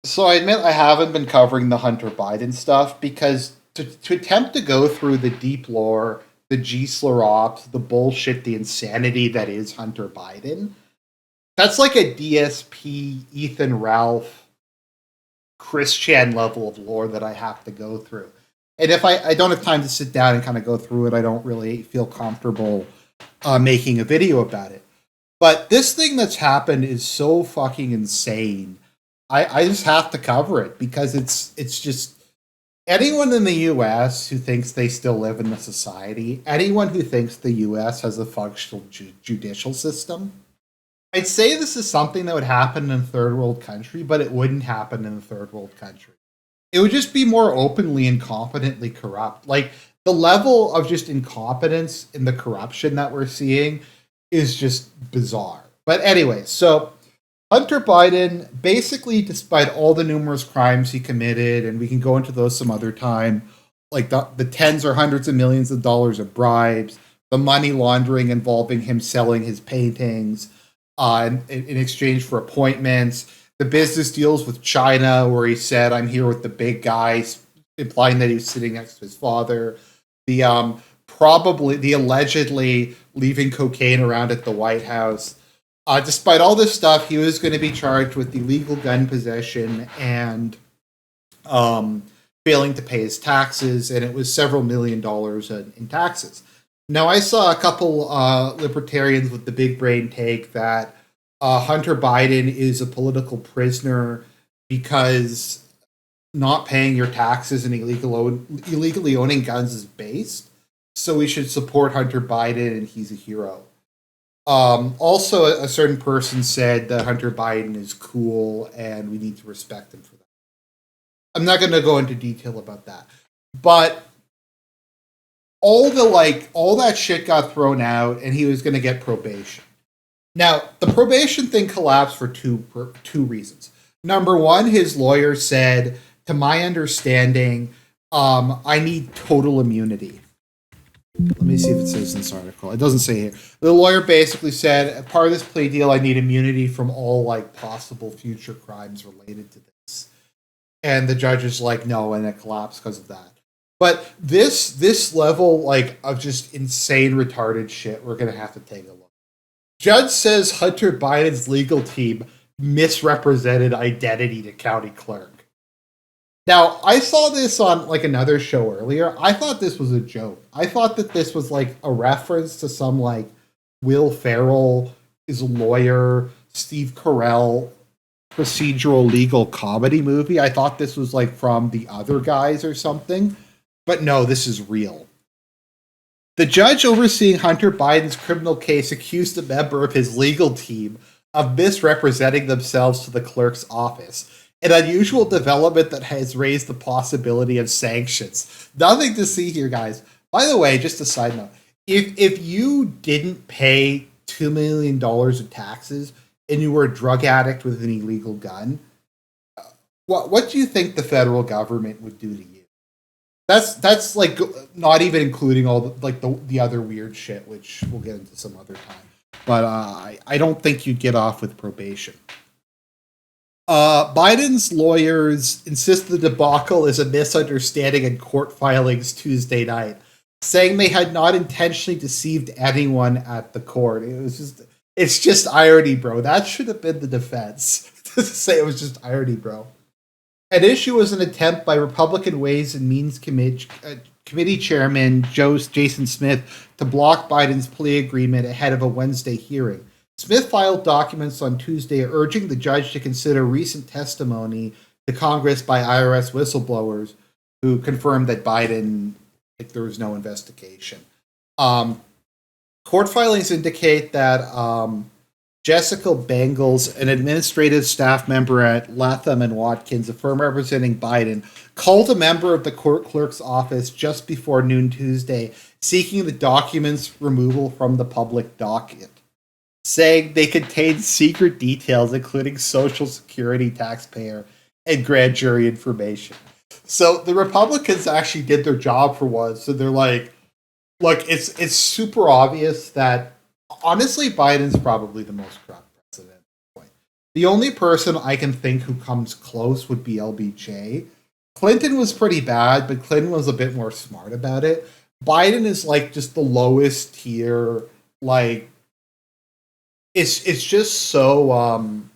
So I admit I haven't been covering the Hunter Biden stuff because to attempt to go through the deep lore, the G ops, the bullshit, the insanity that is Hunter Biden, that's like a DSP, Ethan Ralph, Chris Chan level of lore that I have to go through. And if I don't have time to sit down and kind of go through it, I don't really feel comfortable making a video about it. But this thing that's happened is so fucking insane. I just have to cover it because it's just anyone in the US who thinks they still live in the society, anyone who thinks the US has a functional judicial system, I'd say this is something that would happen in a third world country, but it wouldn't happen in a third world country. It would just be more openly and competently corrupt. Like the level of just incompetence in the corruption that we're seeing is just bizarre. But anyway, so Hunter Biden, basically, despite all the numerous crimes he committed, and we can go into those some other time, like the tens or hundreds of millions of dollars of bribes, the money laundering involving him selling his paintings in exchange for appointments, the business deals with China, where he said, "I'm here with the big guys," implying that he was sitting next to his father. The allegedly leaving cocaine around at the White House. Despite all this stuff, he was going to be charged with illegal gun possession and failing to pay his taxes, and it was several $1 million in taxes. Now, I saw a couple libertarians with the big brain take that Hunter Biden is a political prisoner because not paying your taxes and illegally owning guns is based. So we should support Hunter Biden, and he's a hero. Also, a certain person said that Hunter Biden is cool, and we need to respect him for that. I'm not going to go into detail about that, but all that shit got thrown out, and he was going to get probation. Now, the probation thing collapsed for two reasons. Number one, his lawyer said, to my understanding, I need total immunity. Let me see if it says in this article. It doesn't say here. The lawyer basically said, as part of this plea deal, I need immunity from all possible future crimes related to this. And the judge is like, no, and it collapsed because of that. But this level of just insane retarded shit, we're gonna have to take a look. Judge says Hunter Biden's legal team misrepresented identity to county clerk. Now, I saw this on another show earlier. I thought this was a joke. I thought that this was a reference to some Will Ferrell is a lawyer, Steve Carell procedural legal comedy movie. I thought this was from The Other Guys or something. But no, this is real. The judge overseeing Hunter Biden's criminal case accused a member of his legal team of misrepresenting themselves to the clerk's office. An unusual development that has raised the possibility of sanctions. Nothing to see here, guys. By the way, just a side note, if you didn't pay $2 million in taxes and you were a drug addict with an illegal gun, what do you think the federal government would do to you? That's not even including all the other weird shit, which we'll get into some other time. But I don't think you'd get off with probation. Biden's lawyers insist the debacle is a misunderstanding in court filings Tuesday night, saying they had not intentionally deceived anyone at the court. It's just irony, bro. That should have been the defense to say it was just irony, bro. At issue was an attempt by Republican Ways and Means Committee Chairman Jason Smith to block Biden's plea agreement ahead of a Wednesday hearing. Smith filed documents on Tuesday urging the judge to consider recent testimony to Congress by IRS whistleblowers who confirmed that Biden, there was no investigation. Court filings indicate that Jessica Bangles, an administrative staff member at Latham and Watkins, a firm representing Biden, called a member of the court clerk's office just before noon Tuesday, seeking the documents' removal from the public docket, saying they contained secret details, including Social Security, taxpayer, and grand jury information. So the Republicans actually did their job for once. So they're like, look, it's super obvious that honestly, Biden's probably the most corrupt president at this point. The only person I can think who comes close would be LBJ. Clinton was pretty bad, but Clinton was a bit more smart about it. Biden is like just the lowest tier. Like it's just so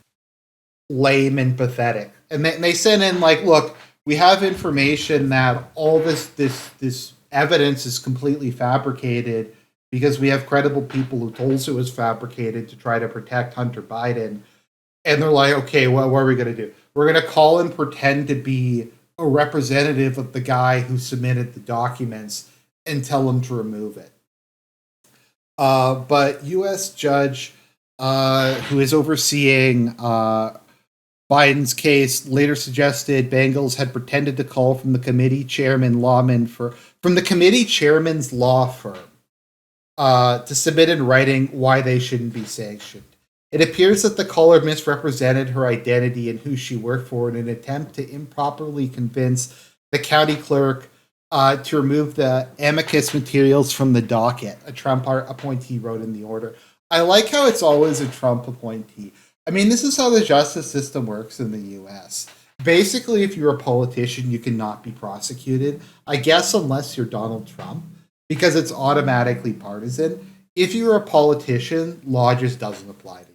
lame and pathetic. And they sent in like, look, we have information that all this evidence is completely fabricated because we have credible people who told us it was fabricated to try to protect Hunter Biden. And they're like, okay, well, what are we going to do? We're going to call and pretend to be a representative of the guy who submitted the documents and tell him to remove it. But U.S. judge who is overseeing Biden's case later suggested Bengals had pretended to call from the committee from the committee chairman's law firm to submit in writing why they shouldn't be sanctioned. It appears that the caller misrepresented her identity and who she worked for in an attempt to improperly convince the county clerk to remove the amicus materials from the docket, a Trump appointee wrote in the order. I like how it's always a Trump appointee. I mean, this is how the justice system works in the US. Basically, if you're a politician, you cannot be prosecuted. I guess unless you're Donald Trump, because it's automatically partisan. If you're a politician, law just doesn't apply to you.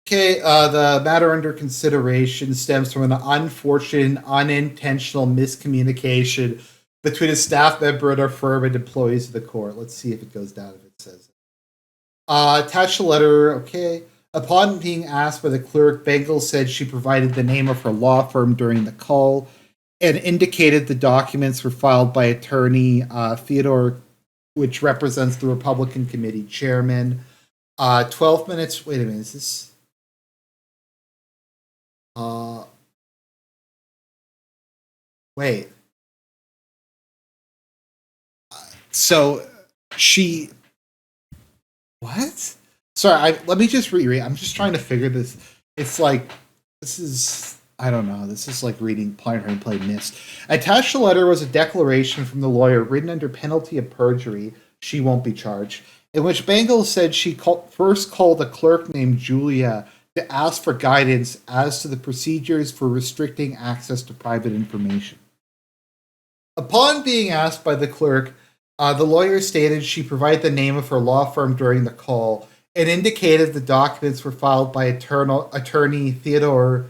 The matter under consideration stems from an unfortunate, unintentional miscommunication between a staff member at our firm and employees of the court. Let's see if it goes down if it says it. Attached a letter, okay. Upon being asked by the clerk, Bengal said she provided the name of her law firm during the call and indicated the documents were filed by attorney Theodore, which represents the Republican committee chairman. 12 minutes. Wait a minute. Is this? Wait. So she. What? Sorry. Let me just reread. I'm just trying to figure this. It's like this is. I don't know. This is like reading Blind Her and Play Mist. Attached to the letter was a declaration from the lawyer written under penalty of perjury. She won't be charged. In which Bengal said she first called a clerk named Julia to ask for guidance as to the procedures for restricting access to private information. Upon being asked by the clerk, the lawyer stated she provided the name of her law firm during the call and indicated the documents were filed by attorney Theodore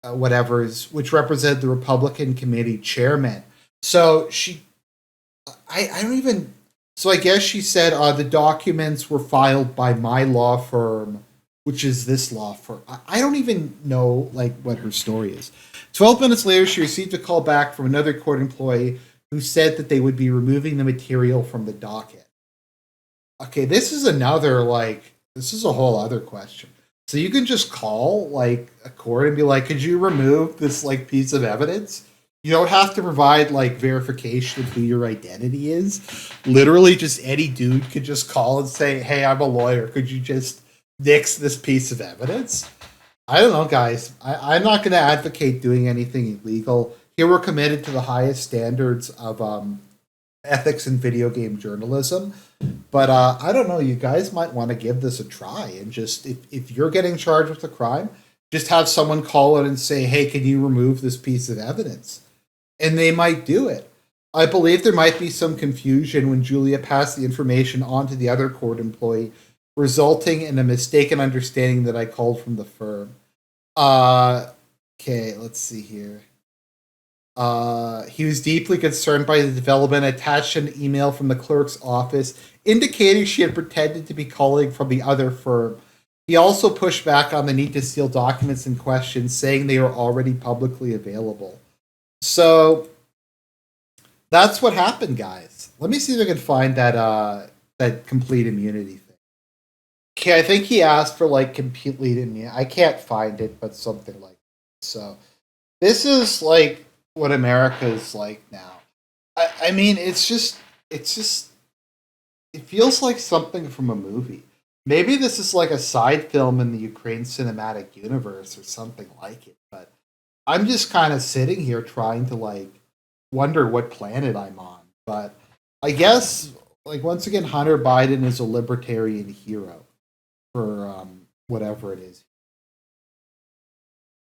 which represented the Republican committee chairman. So I don't even. So I guess she said the documents were filed by my law firm, which is this law firm. I don't even know like what her story is. 12 minutes later, she received a call back from another court employee who said that they would be removing the material from the docket. Okay, this is a whole other question. So you can just call like a court and be like, could you remove this like piece of evidence? You don't have to provide like verification of who your identity is. Literally, just any dude could just call and say, hey, I'm a lawyer. Could you just nix this piece of evidence? I don't know, guys. I'm not going to advocate doing anything illegal. Here we're committed to the highest standards of ethics in video game journalism. But I don't know. You guys might want to give this a try and just if you're getting charged with a crime, just have someone call it and say, "Hey, can you remove this piece of evidence?" And they might do it. I believe there might be some confusion when Julia passed the information on to the other court employee, resulting in a mistaken understanding that I called from the firm. Okay, let's see here. He was deeply concerned by the development, attached an email from the clerk's office indicating she had pretended to be calling from the other firm. He also pushed back on the need to steal documents in question, saying they were already publicly available. So that's what happened, guys. Let me see if I can find that complete immunity thing. Okay, I think he asked for like complete immunity. I can't find it, but something like that. So this is like what America is like now. I mean, it feels like something from a movie. Maybe this is like a side film in the Ukraine cinematic universe or something like it. But I'm just kind of sitting here trying to like wonder what planet I'm on. But I guess like once again, Hunter Biden is a libertarian hero for whatever it is.